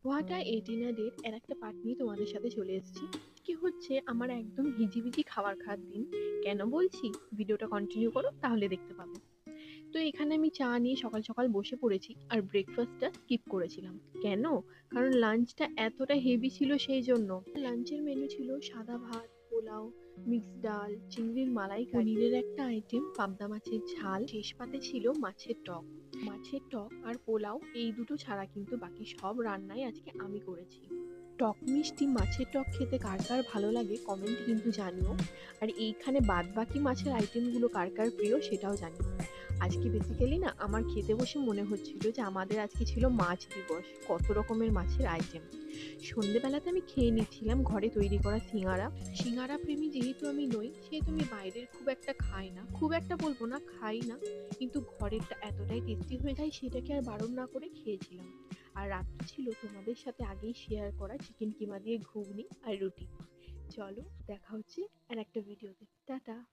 হোয়াটা এটিনা date এর একটা part নিয়ে তোমাদের সাথে চলে এসেছি। কি হচ্ছে আমার একদম হিজিবিজি খাবার খাওয়ার দিন। কেন বলছি, ভিডিওটা কন্টিনিউ করো তাহলে দেখতে পাবে। তো এখানে আমি চা নিয়ে সকাল সকাল বসে পড়েছি আর ব্রেকফাস্টটা স্কিপ করেছিলাম। কেন? কারণ লাঞ্চটা এতটা হেভি ছিল সেই জন্য। লাঞ্চের মেনু ছিল সাদা ভাত, পোলাও, মিক্সড ডাল, চিংড়ির মালাইকারি, পনিরের একটা আইটেম, পাবদা মাছের ঝাল, শেষ পাতে ছিল মাছের টক। মাছের টক আর পোলাও এই দুটো ছাড়া কিন্তু বাকি সব রান্নাই আজকে আমি করেছি। টক মিষ্টি মাছের টক খেতে কার কার ভালো লাগে কমেন্টে কিন্তু জানিও। আর এইখানে বাদবাকি মাছের আইটেমগুলো কার কার প্রিয় সেটাও জানিও। আজকে বেসিক্যালি না আমার খেতে বসে মনে হচ্ছিল যে আমাদের আজকে ছিল মাছ দিবস, কত রকমের মাছের আইটেম। সন্ধেবেলাতে আমি খেয়ে নিচ্ছিলাম ঘরে তৈরি করা সিঙ্গারা। সিঙ্গারা প্রেমী যেহেতু আমি নই সেহেতু আমি বাইরের খুব একটা খাই না, খুব একটা বলবো না খাই না, কিন্তু ঘরেরটা এতটাই টেস্টি হয়ে যায় সেটাকে আর বারণ না করে খেয়েছিলাম। আর রাত্রে ছিল তোমাদের সাথে আগেই শেয়ার করা চিকেন কিমা দিয়ে ঘুগনি আর রুটি। চলো দেখা হচ্ছে আর একটা ভিডিওতে। টাটা।